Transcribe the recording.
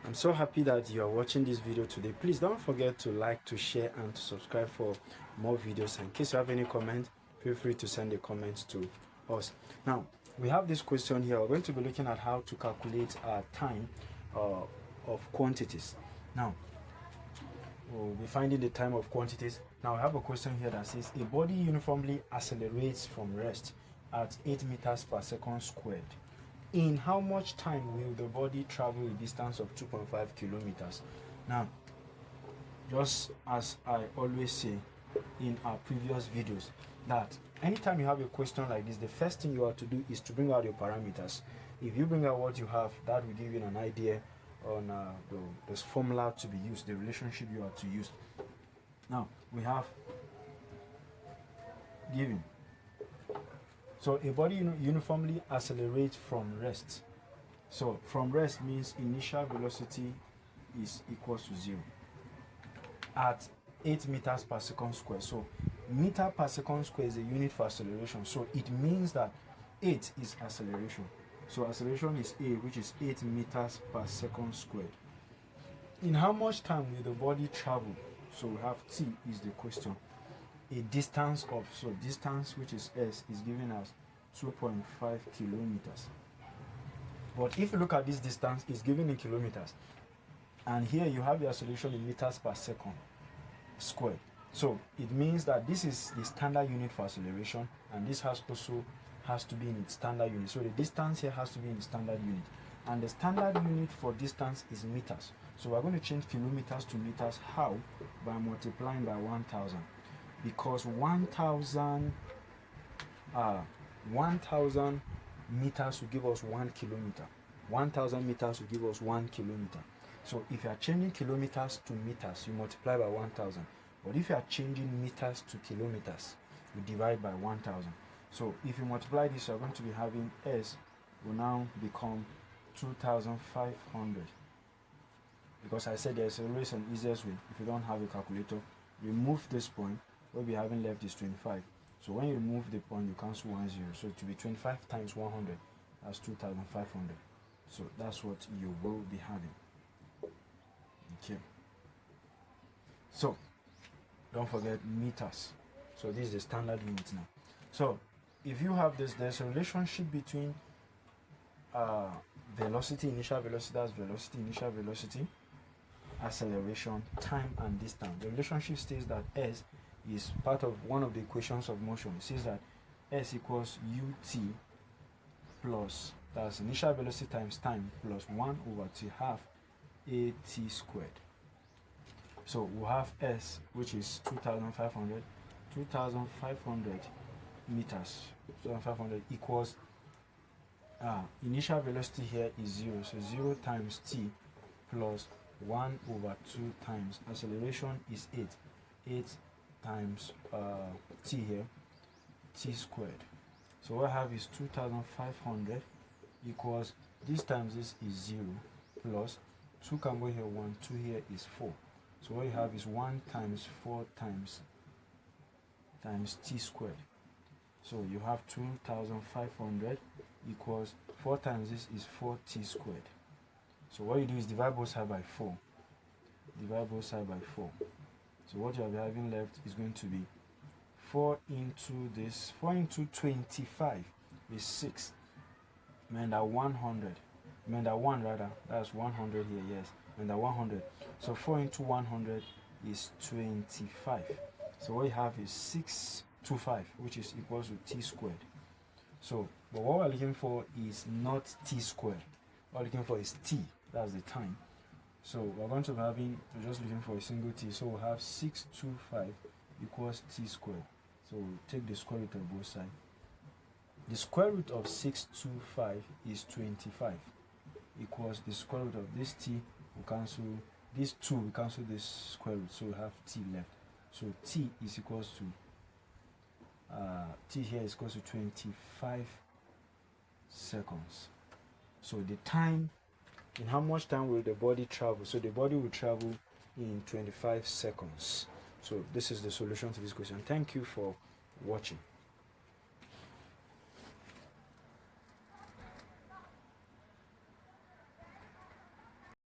I'm so happy that you are watching this video today. Please don't forget to like, to share, and to subscribe for more videos. In case you have any comment, feel free to send a comment to us. Now, we have this question here. We're going to be looking at how to calculate time of quantities. Now, we'll be finding the time of quantities. Now, I have a question here that says a body uniformly accelerates from rest at 8 meters per second squared. In how much time will the body travel a distance of 2.5 kilometers? Now, just as I always say in our previous videos, that anytime you have a question like this, the first thing you have to do is to bring out your parameters. If you bring out what you have, that will give you an idea on this formula to be used, the relationship you are to use. Now, we have given. So a body uniformly accelerates from rest. So from rest means initial velocity is equals to 0 at 8 meters per second square. So meter per second square is a unit for acceleration. So it means that 8 is acceleration. So acceleration is A, which is 8 meters per second squared. In how much time will the body travel? So we have T is the question. A distance of, so distance, which is S, is given as 2.5 kilometers. But if you look at this distance, it's given in kilometers. And here you have the acceleration in meters per second squared. So it means that this is the standard unit for acceleration, and this has to be in its standard unit. So the distance here has to be in the standard unit. And the standard unit for distance is meters. So we're going to change kilometers to meters. How? By multiplying by 1,000. Because 1,000 meters will give us 1 kilometer. 1,000 meters will give us 1 kilometer. So if you are changing kilometers to meters, you multiply by 1,000. But if you are changing meters to kilometers, you divide by 1,000. So if you multiply this, you're going to be having S will now become 2,500. Because I said there's always an easiest way. If you don't have a calculator, remove this point. What we haven't left is 25. So when you remove the point, you cancel 1 0. So it will be 25 times 100. That's 2,500. So that's what you will be having. Okay. So don't forget meters. So this is the standard unit now. So if you have this, there's a relationship between velocity, initial velocity, that's velocity, initial velocity, acceleration, time, and distance. The relationship states that S is part of one of the equations of motion. It says that S equals ut plus, that's initial velocity times time, plus 1 over t half at squared. So we'll have S, which is 2,500 meters. 2,500 equals initial velocity here is 0. So 0 times t plus 1 over 2 times acceleration is 8. 8 times t here, t squared. So what I have is 2,500 equals, this times this is 0 plus 2 can go here, 1, 2 here is 4. So what you have is 1 times 4 times t squared. So you have 2,500 equals 4 times this is 4t squared. So what you do is divide both sides by 4. Divide both sides by 4. So what you are having left is going to be 4 into this. 4 into 25 is 6. And that 100. And that 1 rather. That's 100 here, yes. And that 100. So 4 into 100 is 25. So what you have is 625, which is equals to t squared. So, but what we're looking for is not t squared. What we're looking for is t. That's the time. So we're going to be having, we're just looking for a single t. So we'll have 625 equals t squared. So we'll take the square root of both sides. The square root of 625 is 25 equals the square root of this t. We'll cancel this 2, we cancel this square root. So we have t left. So t is equals to t here is equals to 25 seconds. So the time, in how much time will the body travel? So the body will travel in 25 seconds. So this is the solution to this question. Thank you for watching.